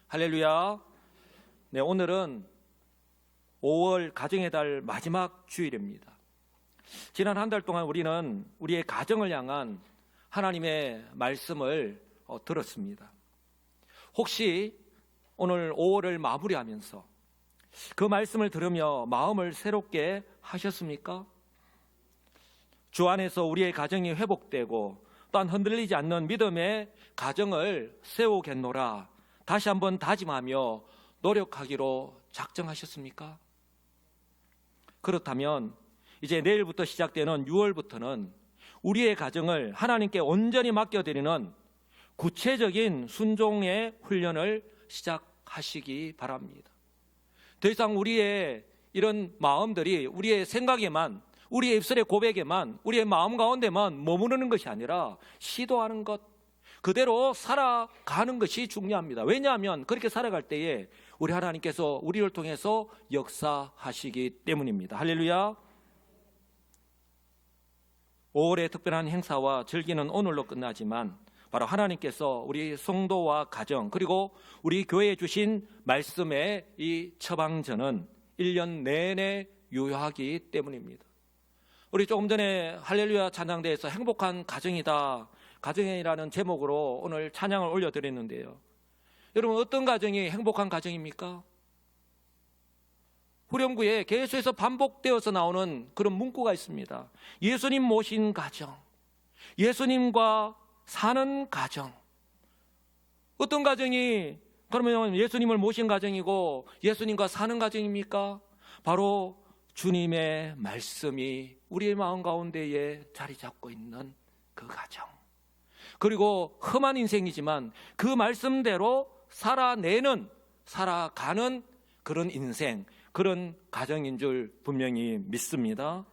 할렐루야. 네, 오늘은 5월 가정의 달 마지막 주일입니다. 지난 한 달 동안 우리는 우리의 가정을 향한 하나님의 말씀을 들었습니다. 혹시 오늘 5월을 마무리하면서 그 말씀을 들으며 마음을 새롭게 하셨습니까? 주 안에서 우리의 가정이 회복되고 또한 흔들리지 않는 믿음의 가정을 세우겠노라 다시 한번 다짐하며 노력하기로 작정하셨습니까? 그렇다면 이제 내일부터 시작되는 6월부터는 우리의 가정을 하나님께 온전히 맡겨드리는 구체적인 순종의 훈련을 시작하시기 바랍니다. 더 이상 우리의 이런 마음들이 우리의 생각에만, 우리의 입술의 고백에만, 우리의 마음 가운데만 머무르는 것이 아니라 시도하는 것, 그대로 살아가는 것이 중요합니다. 왜냐하면 그렇게 살아갈 때에 우리 하나님께서 우리를 통해서 역사하시기 때문입니다. 할렐루야. 5월의 특별한 행사와 절기는 오늘로 끝나지만 바로 하나님께서 우리 성도와 가정 그리고 우리 교회에 주신 말씀의 이 처방전은 1년 내내 유효하기 때문입니다. 우리 조금 전에 할렐루야 찬양대에서 행복한 가정이다, 가정이라는 제목으로 오늘 찬양을 올려드렸는데요. 여러분, 어떤 가정이 행복한 가정입니까? 후렴구에 계속해서 반복되어서 나오는 그런 문구가 있습니다. 예수님 모신 가정, 예수님과 사는 가정. 어떤 가정이 그러면 예수님을 모신 가정이고 예수님과 사는 가정입니까? 바로 주님의 말씀이 우리의 마음 가운데에 자리 잡고 있는 그 가정. 그리고 험한 인생이지만 그 말씀대로 살아가는 그런 인생, 그런 가정인 줄 분명히 믿습니다.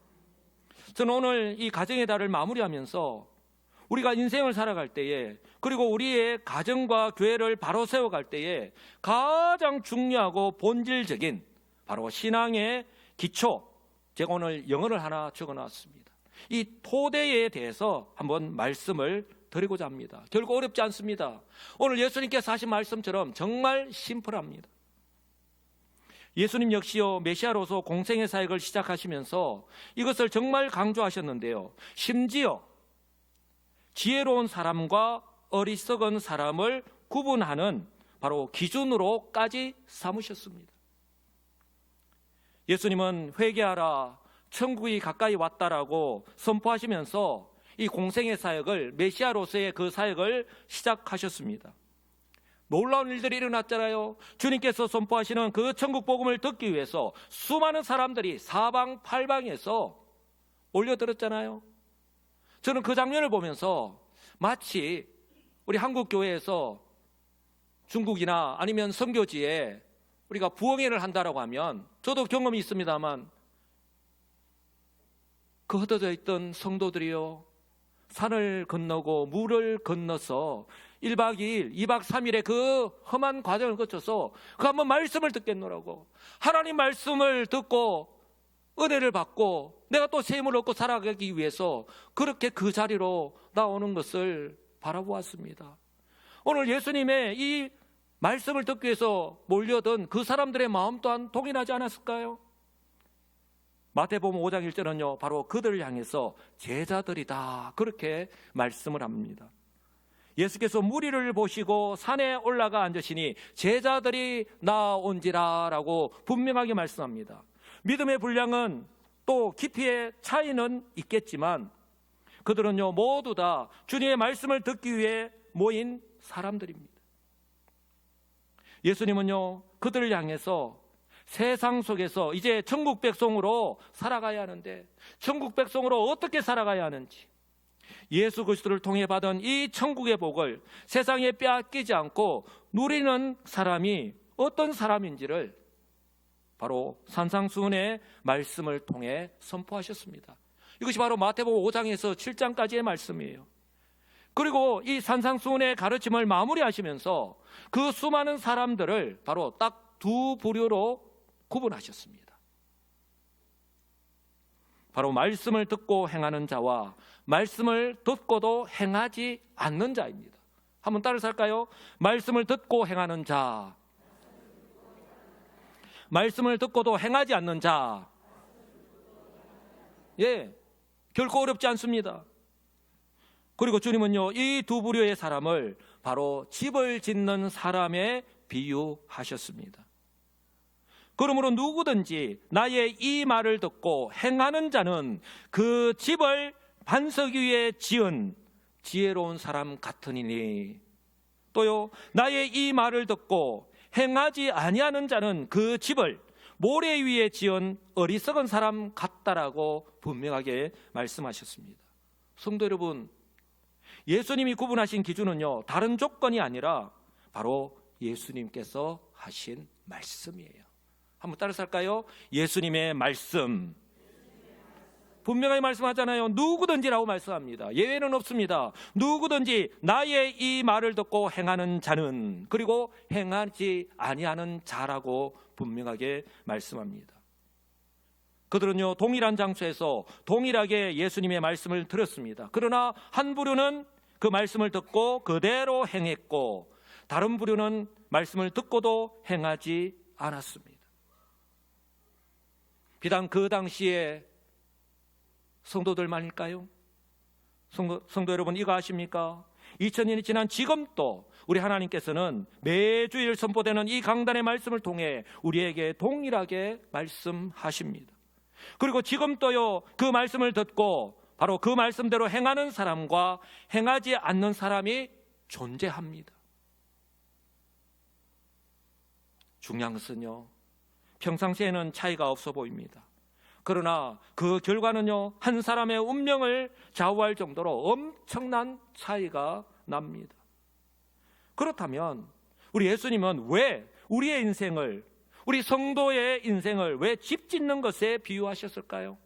저는 오늘 이 가정의 달을 마무리하면서 우리가 인생을 살아갈 때에, 그리고 우리의 가정과 교회를 바로 세워갈 때에 가장 중요하고 본질적인 바로 신앙의 기초, 제가 오늘 영어를 하나 적어놨습니다. 이 토대에 대해서 한번 말씀을 드리고자 합니다. 결국 어렵지 않습니다. 오늘 예수님께서 하신 말씀처럼 정말 심플합니다. 예수님 역시요, 메시아로서 공생의 사역을 시작하시면서 이것을 정말 강조하셨는데요. 심지어 지혜로운 사람과 어리석은 사람을 구분하는 바로 기준으로까지 삼으셨습니다. 예수님은 회개하라, 천국이 가까이 왔다라고 선포하시면서 이 공생의 사역을, 메시아로서의 그 사역을 시작하셨습니다. 놀라운 일들이 일어났잖아요. 주님께서 선포하시는 그 천국 복음을 듣기 위해서 수많은 사람들이 사방팔방에서 올려들었잖아요. 저는 그 장면을 보면서 마치 우리 한국 교회에서 중국이나 아니면 선교지에 우리가 부흥회를 한다라고 하면, 저도 경험이 있습니다만 그 흩어져 있던 성도들이요, 산을 건너고 물을 건너서 1박 2일, 2박 3일의 그 험한 과정을 거쳐서 그 한번 말씀을 듣겠노라고, 하나님 말씀을 듣고 은혜를 받고 내가 또 새 힘을 얻고 살아가기 위해서 그렇게 그 자리로 나오는 것을 바라보았습니다. 오늘 예수님의 이 말씀을 듣기 위해서 몰려든 그 사람들의 마음 또한 동일하지 않았을까요? 마태복음 5장 1절은요, 바로 그들을 향해서 제자들이다, 그렇게 말씀을 합니다. 예수께서 무리를 보시고 산에 올라가 앉으시니 제자들이 나온지라 라고 분명하게 말씀합니다. 믿음의 분량은 또 깊이의 차이는 있겠지만 그들은요, 모두 다 주님의 말씀을 듣기 위해 모인 사람들입니다. 예수님은요, 그들을 향해서 세상 속에서 이제 천국 백성으로 살아가야 하는데, 천국 백성으로 어떻게 살아가야 하는지, 예수 그리스도를 통해 받은 이 천국의 복을 세상에 빼앗기지 않고 누리는 사람이 어떤 사람인지를 바로 산상수훈의 말씀을 통해 선포하셨습니다. 이것이 바로 마태복음 5장에서 7장까지의 말씀이에요. 그리고 이 산상수훈의 가르침을 마무리하시면서 그 수많은 사람들을 바로 딱 두 부류로 구분하셨습니다. 바로 말씀을 듣고 행하는 자와 말씀을 듣고도 행하지 않는 자입니다. 한번 따라서 할까요? 말씀을 듣고 행하는 자, 말씀을 듣고도 행하지 않는 자, 결코 어렵지 않습니다. 그리고 주님은요, 이 두 부류의 사람을 바로 집을 짓는 사람에 비유하셨습니다. 그러므로 누구든지 나의 이 말을 듣고 행하는 자는 그 집을 반석 위에 지은 지혜로운 사람 같으니니, 또요, 나의 이 말을 듣고 행하지 아니하는 자는 그 집을 모래 위에 지은 어리석은 사람 같다라고 분명하게 말씀하셨습니다. 성도 여러분, 예수님이 구분하신 기준은요, 다른 조건이 아니라 바로 예수님께서 하신 말씀이에요. 한번 따라서 할까요? 예수님의 말씀. 분명하게 말씀하잖아요. 누구든지라고 말씀합니다. 예외는 없습니다. 누구든지 나의 이 말을 듣고 행하는 자는, 그리고 행하지 아니하는 자라고 분명하게 말씀합니다. 그들은요, 동일한 장소에서 동일하게 예수님의 말씀을 들었습니다. 그러나 한 부류는 그 말씀을 듣고 그대로 행했고, 다른 부류는 말씀을 듣고도 행하지 않았습니다. 비단 그 당시에 성도들만일까요? 성도 여러분, 이거 아십니까? 2000년이 지난 지금도 우리 하나님께서는 매주일 선포되는 이 강단의 말씀을 통해 우리에게 동일하게 말씀하십니다. 그리고 지금도요, 그 말씀을 듣고 바로 그 말씀대로 행하는 사람과 행하지 않는 사람이 존재합니다. 중요한 것은요, 평상시에는 차이가 없어 보입니다. 그러나 그 결과는요, 한 사람의 운명을 좌우할 정도로 엄청난 차이가 납니다. 그렇다면 우리 예수님은 왜 우리의 인생을, 우리 성도의 인생을 왜 집 짓는 것에 비유하셨을까요?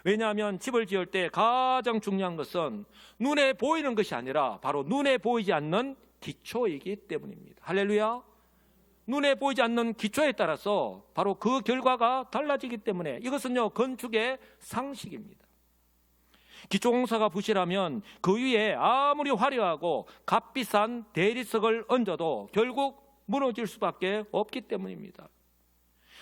왜냐하면 집을 지을 때 가장 중요한 것은 눈에 보이는 것이 아니라 바로 눈에 보이지 않는 기초이기 때문입니다. 할렐루야. 눈에 보이지 않는 기초에 따라서 바로 그 결과가 달라지기 때문에 이것은요, 건축의 상식입니다. 기초공사가 부실하면 그 위에 아무리 화려하고 값비싼 대리석을 얹어도 결국 무너질 수밖에 없기 때문입니다.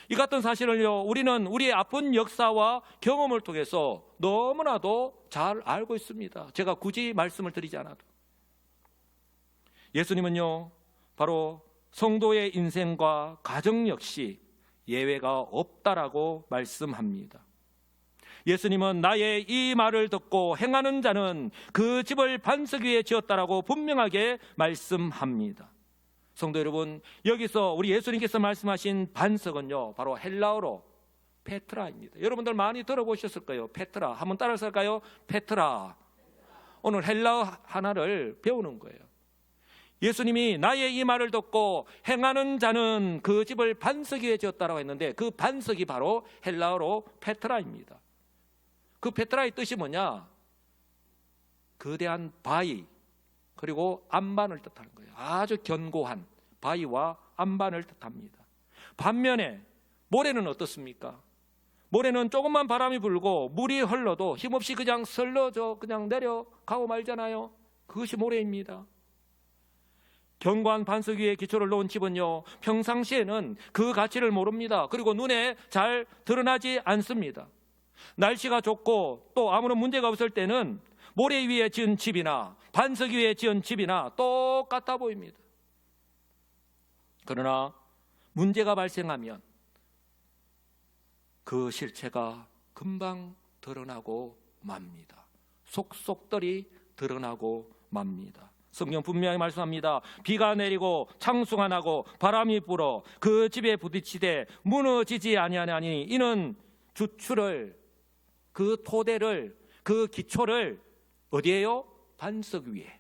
이 같은 사실을요, 우리는 우리의 아픈 역사와 경험을 통해서 너무나도 잘 알고 있습니다. 제가 굳이 말씀을 드리지 않아도. 예수님은요, 바로 성도의 인생과 가정 역시 예외가 없다라고 말씀합니다. 예수님은 나의 이 말을 듣고 행하는 자는 그 집을 반석 위에 지었다라고 분명하게 말씀합니다. 성도 여러분, 여기서 우리 예수님께서 말씀하신 반석은요, 바로 헬라어로 페트라입니다. 여러분들 많이 들어보셨을 거예요. 페트라. 한번 따라서 할까요? 페트라. 오늘 헬라어 하나를 배우는 거예요. 예수님이 나의 이 말을 듣고 행하는 자는 그 집을 반석 위에 지었다라고 했는데, 그 반석이 바로 헬라어로 페트라입니다. 그 페트라의 뜻이 뭐냐? 거대한 바위, 그리고 안반을 뜻하는 거예요. 아주 견고한 바위와 안반을 뜻합니다. 반면에 모래는 어떻습니까? 모래는 조금만 바람이 불고 물이 흘러도 힘없이 그냥 설러져 그냥 내려가고 말잖아요. 그것이 모래입니다. 견고한 반석 위에 기초를 놓은 집은요, 평상시에는 그 가치를 모릅니다. 그리고 눈에 잘 드러나지 않습니다. 날씨가 좋고 또 아무런 문제가 없을 때는 모래 위에 지은 집이나 반석 위에 지은 집이나 똑같아 보입니다. 그러나 문제가 발생하면 그 실체가 금방 드러나고 맙니다. 속속들이 드러나고 맙니다. 성경 분명히 말씀합니다. 비가 내리고 창수가 나고 바람이 불어 그 집에 부딪히되 무너지지 아니하니 이는 주추를, 그 토대를, 그 기초를 어디에요? 반석 위에,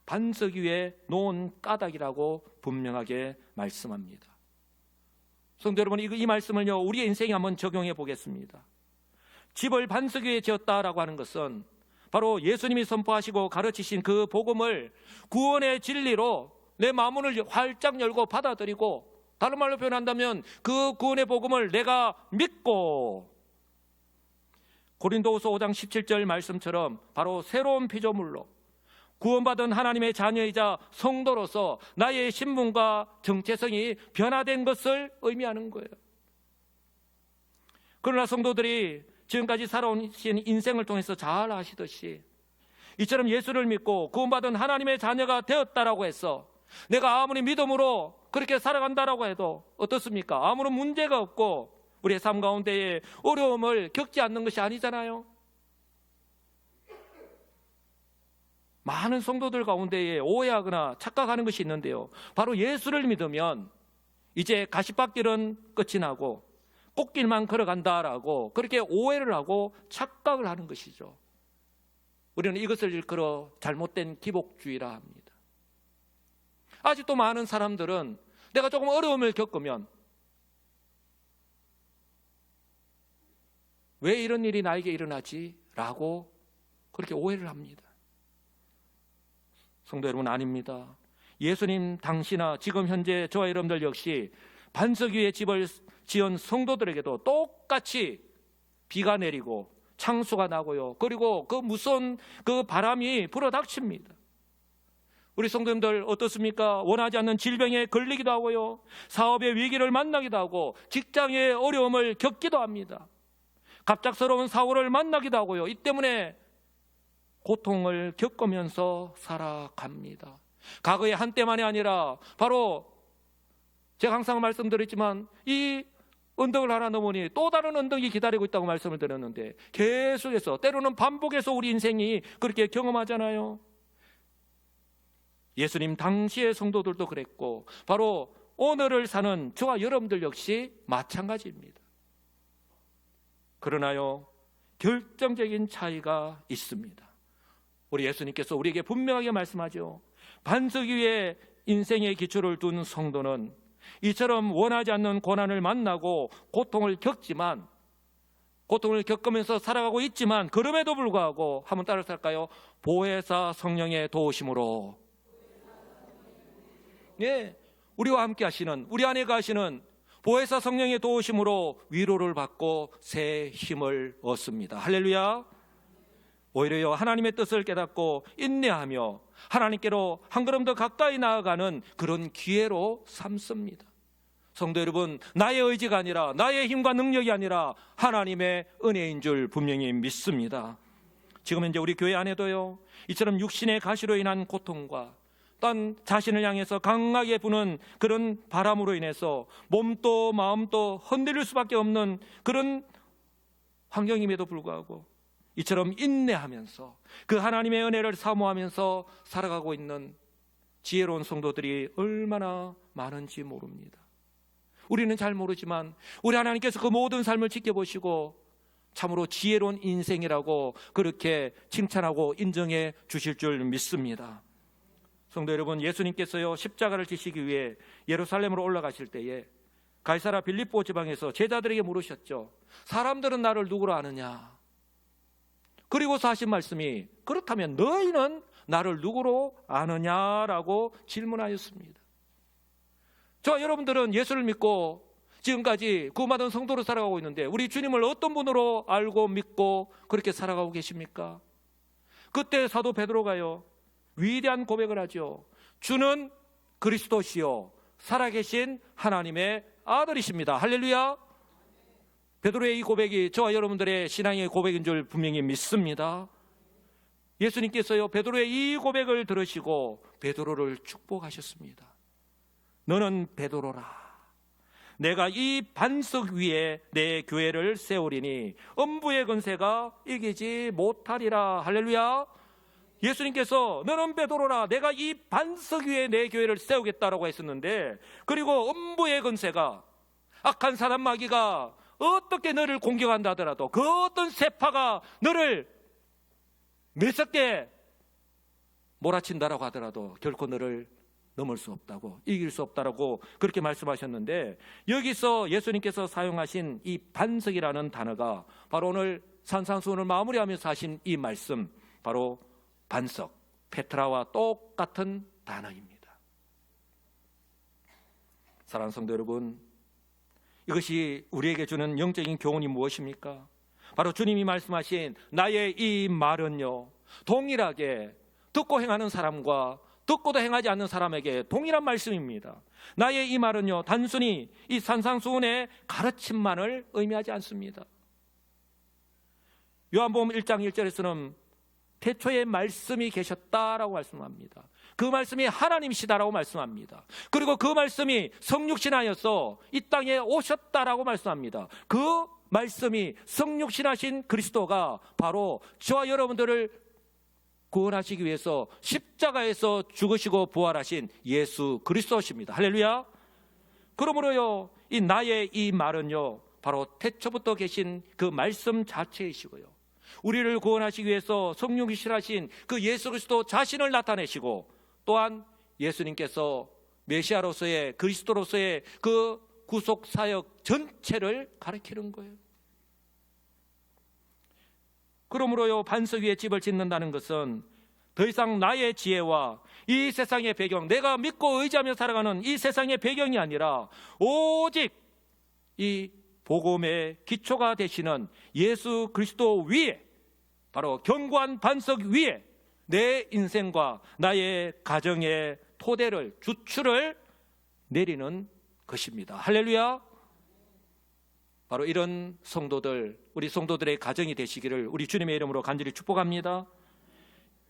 반석 위에 놓은 까닭이라고 분명하게 말씀합니다. 성도 여러분, 이 말씀을요, 우리의 인생에 한번 적용해 보겠습니다. 집을 반석 위에 지었다라고 하는 것은 바로 예수님이 선포하시고 가르치신 그 복음을 구원의 진리로 내 마음을 활짝 열고 받아들이고, 다른 말로 표현한다면 그 구원의 복음을 내가 믿고, 고린도후서 5장 17절 말씀처럼 바로 새로운 피조물로 구원받은 하나님의 자녀이자 성도로서 나의 신분과 정체성이 변화된 것을 의미하는 거예요. 그러나 성도들이 지금까지 살아오신 인생을 통해서 잘 아시듯이 이처럼 예수를 믿고 구원받은 하나님의 자녀가 되었다라고 해서 내가 아무리 믿음으로 그렇게 살아간다라고 해도 어떻습니까? 아무런 문제가 없고 우리의 삶 가운데에 어려움을 겪지 않는 것이 아니잖아요. 많은 성도들 가운데에 오해하거나 착각하는 것이 있는데요, 바로 예수를 믿으면 이제 가시밭길은 끝이 나고 꽃길만 걸어간다라고 그렇게 오해를 하고 착각을 하는 것이죠. 우리는 이것을 일컬어 잘못된 기복주의라 합니다. 아직도 많은 사람들은 내가 조금 어려움을 겪으면 왜 이런 일이 나에게 일어나지? 라고 그렇게 오해를 합니다. 성도 여러분, 아닙니다. 예수님 당시나 지금 현재 저와 여러분들 역시 반석 위에 집을 지은 성도들에게도 똑같이 비가 내리고 창수가 나고요, 그리고 그 무서운 그 바람이 불어닥칩니다. 우리 성도님들 어떻습니까? 원하지 않는 질병에 걸리기도 하고요, 사업의 위기를 만나기도 하고 직장의 어려움을 겪기도 합니다. 갑작스러운 사고를 만나기도 하고요, 이 때문에 고통을 겪으면서 살아갑니다. 과거의 한때만이 아니라 바로 제가 항상 말씀드렸지만 이 언덕을 하나 넘으니 또 다른 언덕이 기다리고 있다고 말씀을 드렸는데 계속해서 때로는 반복해서 우리 인생이 그렇게 경험하잖아요. 예수님 당시의 성도들도 그랬고 바로 오늘을 사는 저와 여러분들 역시 마찬가지입니다. 그러나요, 결정적인 차이가 있습니다. 우리 예수님께서 우리에게 분명하게 말씀하죠. 반석 위에 인생의 기초를 둔 성도는 이처럼 원하지 않는 고난을 만나고 고통을 겪지만, 고통을 겪으면서 살아가고 있지만 그럼에도 불구하고 한번 따라서 할까요? 보혜사 성령의 도우심으로, 네, 우리와 함께 하시는, 우리 안에 가시는 보혜사 성령의 도우심으로 위로를 받고 새 힘을 얻습니다. 할렐루야. 오히려 하나님의 뜻을 깨닫고 인내하며 하나님께로 한 걸음 더 가까이 나아가는 그런 기회로 삼습니다. 성도 여러분, 나의 의지가 아니라, 나의 힘과 능력이 아니라 하나님의 은혜인 줄 분명히 믿습니다. 지금 현재 우리 교회 안에도요, 이처럼 육신의 가시로 인한 고통과 딴 자신을 향해서 강하게 부는 그런 바람으로 인해서 몸도 마음도 흔들릴 수밖에 없는 그런 환경임에도 불구하고 이처럼 인내하면서 그 하나님의 은혜를 사모하면서 살아가고 있는 지혜로운 성도들이 얼마나 많은지 모릅니다. 우리는 잘 모르지만 우리 하나님께서 그 모든 삶을 지켜보시고 참으로 지혜로운 인생이라고 그렇게 칭찬하고 인정해 주실 줄 믿습니다. 성도 여러분, 예수님께서요, 십자가를 지시기 위해 예루살렘으로 올라가실 때에 가이사랴 빌립보 지방에서 제자들에게 물으셨죠. 사람들은 나를 누구로 아느냐? 그리고서 하신 말씀이, 그렇다면 너희는 나를 누구로 아느냐라고 질문하였습니다. 저와 여러분들은 예수를 믿고 지금까지 구원받은 성도로 살아가고 있는데 우리 주님을 어떤 분으로 알고 믿고 그렇게 살아가고 계십니까? 그때 사도 베드로가요, 위대한 고백을 하죠. 주는 그리스도시요 살아계신 하나님의 아들이십니다. 할렐루야. 베드로의 이 고백이 저와 여러분들의 신앙의 고백인 줄 분명히 믿습니다. 예수님께서요, 베드로의 이 고백을 들으시고 베드로를 축복하셨습니다. 너는 베드로라. 내가 이 반석 위에 내 교회를 세우리니 음부의 권세가 이기지 못하리라. 할렐루야. 예수님께서 너는 베드로라, 내가 이 반석 위에 내 교회를 세우겠다라고 했었는데, 그리고 음부의 권세가, 악한 사단 마귀가 어떻게 너를 공격한다 하더라도, 그 어떤 세파가 너를 매섭게 몰아친다라고 하더라도 결코 너를 넘을 수 없다고, 이길 수 없다라고 그렇게 말씀하셨는데, 여기서 예수님께서 사용하신 이 반석이라는 단어가 바로 오늘 산상수훈을 마무리하면서 하신 이 말씀, 바로 반석, 페트라와 똑같은 단어입니다. 사랑하는 성도 여러분, 이것이 우리에게 주는 영적인 교훈이 무엇입니까? 바로 주님이 말씀하신 나의 이 말은요, 동일하게 듣고 행하는 사람과 듣고도 행하지 않는 사람에게 동일한 말씀입니다. 나의 이 말은요, 단순히 이 산상수훈의 가르침만을 의미하지 않습니다. 요한복음 1장 1절에서는 태초에 말씀이 계셨다라고 말씀합니다. 그 말씀이 하나님이시다라고 말씀합니다. 그리고 그 말씀이 성육신하여서 이 땅에 오셨다라고 말씀합니다. 그 말씀이 성육신하신 그리스도가 바로 저와 여러분들을 구원하시기 위해서 십자가에서 죽으시고 부활하신 예수 그리스도십니다. 할렐루야. 그러므로요, 이 나의 이 말은요, 바로 태초부터 계신 그 말씀 자체이시고요, 우리를 구원하시기 위해서 성육신하신 그 예수 그리스도 자신을 나타내시고, 또한 예수님께서 메시아로서의, 그리스도로서의 그 구속 사역 전체를 가리키는 거예요. 그러므로요, 반석 위에 집을 짓는다는 것은 더 이상 나의 지혜와 이 세상의 배경, 내가 믿고 의지하며 살아가는 이 세상의 배경이 아니라 오직 이 복음의 기초가 되시는 예수 그리스도 위에, 바로 견고한 반석 위에 내 인생과 나의 가정의 토대를, 주축을 내리는 것입니다. 할렐루야. 바로 이런 성도들, 우리 성도들의 가정이 되시기를 우리 주님의 이름으로 간절히 축복합니다.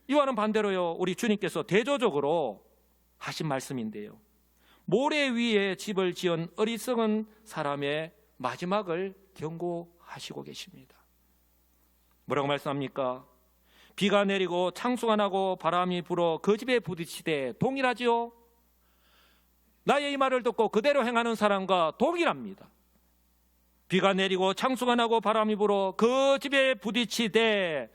이와는 반대로요, 우리 주님께서 대조적으로 하신 말씀인데요, 모래 위에 집을 지은 어리석은 사람의 마지막을 경고하시고 계십니다. 뭐라고 말씀합니까? 비가 내리고 창수가 나고 바람이 불어 그 집에 부딪히되 동일하지요? 나의 이 말을 듣고 그대로 행하는 사람과 동일합니다. 비가 내리고 창수가 나고 바람이 불어 그 집에 부딪히되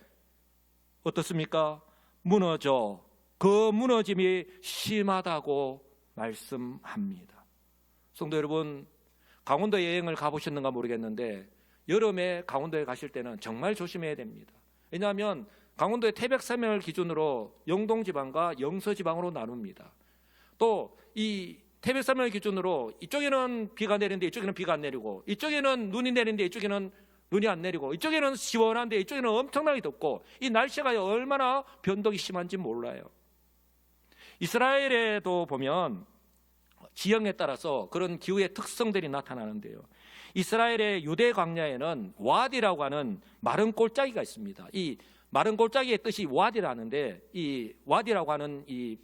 어떻습니까? 무너져, 그 무너짐이 심하다고 말씀합니다. 성도 여러분, 강원도 여행을 가보셨는가 모르겠는데 여름에 강원도에 가실 때는 정말 조심해야 됩니다. 왜냐하면 강원도의 태백산맥을 기준으로 영동지방과 영서지방으로 나눕니다. 또 이 태백산맥을 기준으로 이쪽에는 비가 내리는데 이쪽에는 비가 안 내리고, 이쪽에는 눈이 내리는데 이쪽에는 눈이 안 내리고, 이쪽에는 시원한데 이쪽에는 엄청나게 덥고, 이 날씨가 얼마나 변동이 심한지 몰라요. 이스라엘에도 보면 지형에 따라서 그런 기후의 특성들이 나타나는데요, 이스라엘의 유대 광야에는 와디라고 하는 마른 골짜기가 있습니다. 이 마른 골짜기의 뜻이 와디라는데, 이 와디라고 하는 이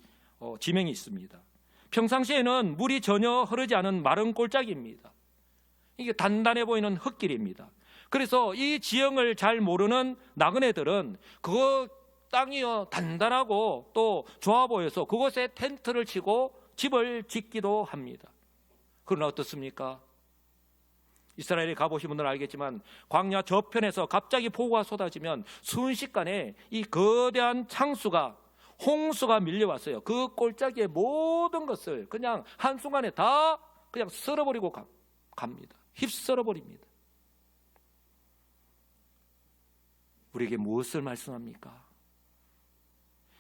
지명이 있습니다. 평상시에는 물이 전혀 흐르지 않은 마른 골짜기입니다. 이게 단단해 보이는 흙길입니다. 그래서 이 지형을 잘 모르는 나그네들은 그 땅이 단단하고 또 좋아 보여서 그곳에 텐트를 치고 집을 짓기도 합니다. 그러나 어떻습니까? 이스라엘에 가보신 분들은 알겠지만 광야 저편에서 갑자기 폭우가 쏟아지면 순식간에 이 거대한 창수가, 홍수가 밀려왔어요. 그 골짜기의 모든 것을 그냥 한순간에 다 그냥 썰어버리고 갑니다. 휩쓸어버립니다. 우리에게 무엇을 말씀합니까?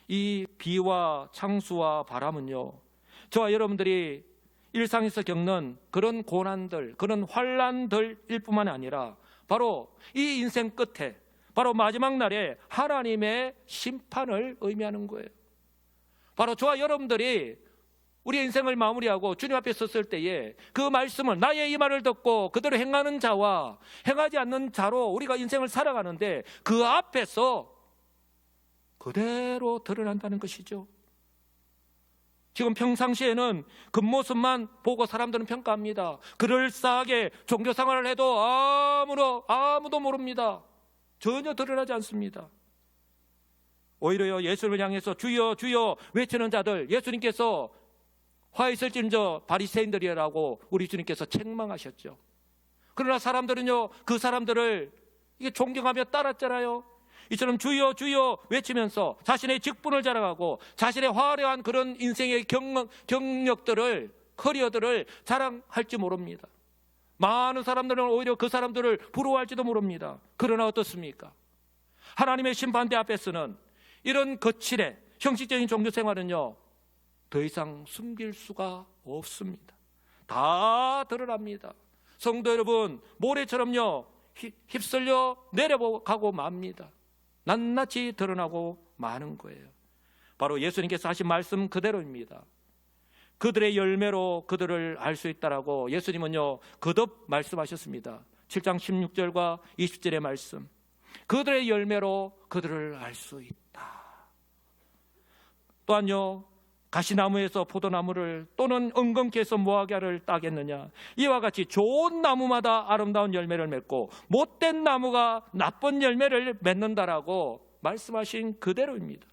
이 비와 창수와 바람은요, 저와 여러분들이 일상에서 겪는 그런 고난들, 그런 환난들일 뿐만 아니라 바로 이 인생 끝에, 바로 마지막 날에 하나님의 심판을 의미하는 거예요. 바로 저와 여러분들이 우리의 인생을 마무리하고 주님 앞에 섰을 때에 그 말씀을, 나의 이 말을 듣고 그대로 행하는 자와 행하지 않는 자로 우리가 인생을 살아가는데 그 앞에서 그대로 드러난다는 것이죠. 지금 평상시에는 겉모습만 보고 사람들은 평가합니다. 그럴싸하게 종교생활을 해도 아무도 모릅니다. 전혀 드러나지 않습니다. 오히려 예수를 향해서 주여 주여 외치는 자들, 예수님께서 화 있을진저 바리새인들이라고 우리 주님께서 책망하셨죠. 그러나 사람들은요, 그 사람들을 이게 존경하며 따랐잖아요. 이처럼 주여 주여 외치면서 자신의 직분을 자랑하고 자신의 화려한 그런 인생의 경력들을, 커리어들을 자랑할지 모릅니다. 많은 사람들은 오히려 그 사람들을 부러워할지도 모릅니다. 그러나 어떻습니까? 하나님의 심판대 앞에서는 이런 거칠의 형식적인 종교생활은요, 더 이상 숨길 수가 없습니다. 다 드러납니다. 성도 여러분, 모래처럼요 휩쓸려 내려가고 맙니다. 낱낱이 드러나고 마는 거예요. 바로 예수님께서 하신 말씀 그대로입니다. 그들의 열매로 그들을 알 수 있다라고 예수님은요 거듭 말씀하셨습니다. 7장 16절과 20절의 말씀, 그들의 열매로 그들을 알 수 있다. 또한요, 가시나무에서 포도나무를 또는 엉겅퀴에서 무화과를 따겠느냐, 이와 같이 좋은 나무마다 아름다운 열매를 맺고 못된 나무가 나쁜 열매를 맺는다라고 말씀하신 그대로입니다.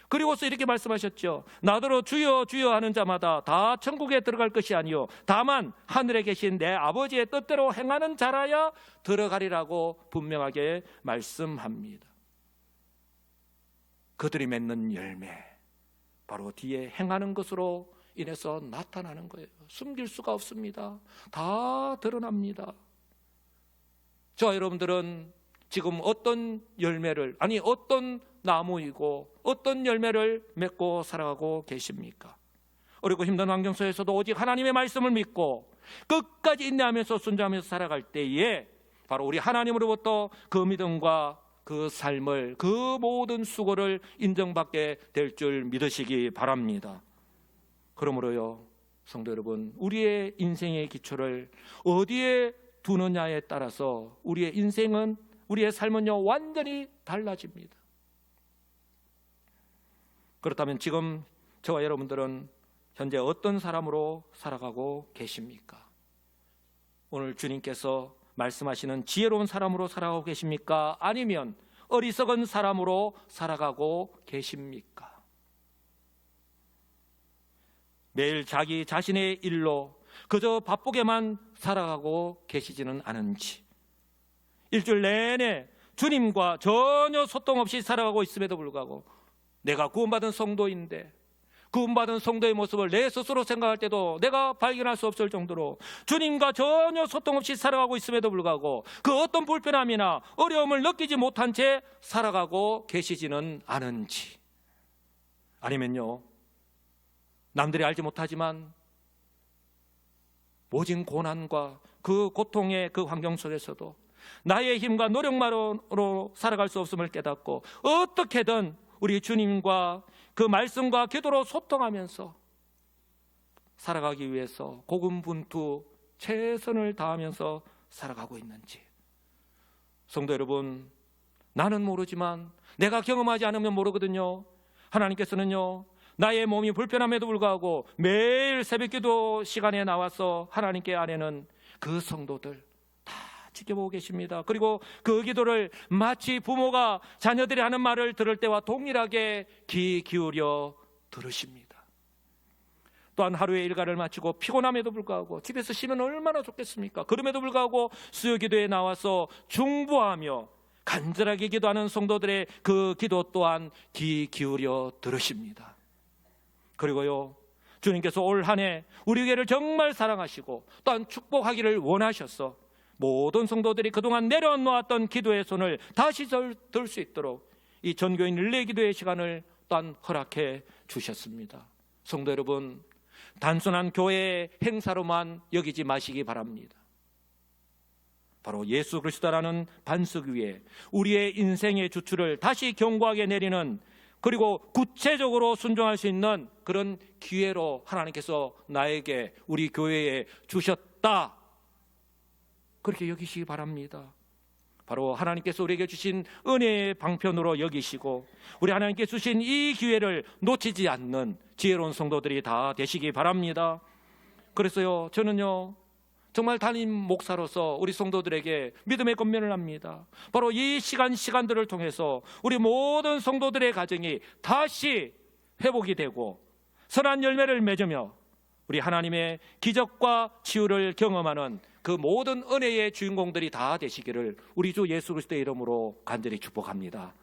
그리고서 이렇게 말씀하셨죠. 나더러 주여 주여 하는 자마다 다 천국에 들어갈 것이 아니요 다만 하늘에 계신 내 아버지의 뜻대로 행하는 자라야 들어가리라고 분명하게 말씀합니다. 그들이 맺는 열매, 바로 뒤에 행하는 것으로 인해서 나타나는 거예요. 숨길 수가 없습니다. 다 드러납니다. 저와 여러분들은 지금 어떤 열매를, 아니 어떤 나무이고 어떤 열매를 맺고 살아가고 계십니까? 어렵고 힘든 환경 속에서도 오직 하나님의 말씀을 믿고 끝까지 인내하면서 순종하면서 살아갈 때에 바로 우리 하나님으로부터 그 믿음과 그 삶을, 그 모든 수고를 인정받게 될 줄 믿으시기 바랍니다. 그러므로요, 성도 여러분, 우리의 인생의 기초를 어디에 두느냐에 따라서 우리의 인생은, 우리의 삶은요 완전히 달라집니다. 그렇다면 지금 저와 여러분들은 현재 어떤 사람으로 살아가고 계십니까? 오늘 주님께서 말씀하시는 지혜로운 사람으로 살아가고 계십니까? 아니면 어리석은 사람으로 살아가고 계십니까? 매일 자기 자신의 일로 그저 바쁘게만 살아가고 계시지는 않은지, 일주일 내내 주님과 전혀 소통 없이 살아가고 있음에도 불구하고 내가 구원받은 성도인데 구원받은 성도의 모습을 내 스스로 생각할 때도 내가 발견할 수 없을 정도로 주님과 전혀 소통 없이 살아가고 있음에도 불구하고 그 어떤 불편함이나 어려움을 느끼지 못한 채 살아가고 계시지는 않은지, 아니면요 남들이 알지 못하지만 모진 고난과 그 고통의 그 환경 속에서도 나의 힘과 노력만으로 살아갈 수 없음을 깨닫고 어떻게든 우리 주님과 그 말씀과 기도로 소통하면서 살아가기 위해서 고군분투 최선을 다하면서 살아가고 있는지. 성도 여러분, 나는 모르지만 내가 경험하지 않으면 모르거든요. 하나님께서는요 나의 몸이 불편함에도 불구하고 매일 새벽기도 시간에 나와서 하나님께 아뢰는 그 성도들 다 지켜보고 계십니다. 그리고 그 기도를 마치 부모가 자녀들이 하는 말을 들을 때와 동일하게 귀 기울여 들으십니다. 또한 하루의 일과를 마치고 피곤함에도 불구하고 집에서 쉬면 얼마나 좋겠습니까? 그럼에도 불구하고 수요기도에 나와서 중보하며 간절하게 기도하는 성도들의 그 기도 또한 귀 기울여 들으십니다. 그리고요 주님께서 올 한 해 우리 교회를 정말 사랑하시고 또한 축복하기를 원하셔서 모든 성도들이 그동안 내려놓았던 기도의 손을 다시 들 수 있도록 이 전교인 릴레이 기도의 시간을 또한 허락해 주셨습니다. 성도 여러분, 단순한 교회의 행사로만 여기지 마시기 바랍니다. 바로 예수 그리스도라는 반석 위에 우리의 인생의 주추를 다시 견고하게 내리는, 그리고 구체적으로 순종할 수 있는 그런 기회로 하나님께서 나에게, 우리 교회에 주셨다, 그렇게 여기시기 바랍니다. 바로 하나님께서 우리에게 주신 은혜의 방편으로 여기시고 우리 하나님께 주신 이 기회를 놓치지 않는 지혜로운 성도들이 다 되시기 바랍니다. 그래서요 저는요 정말 담임 목사로서 우리 성도들에게 믿음의 권면을 합니다. 바로 이 시간들을 통해서 우리 모든 성도들의 가정이 다시 회복이 되고 선한 열매를 맺으며 우리 하나님의 기적과 치유를 경험하는 그 모든 은혜의 주인공들이 다 되시기를 우리 주 예수 그리스도의 이름으로 간절히 축복합니다.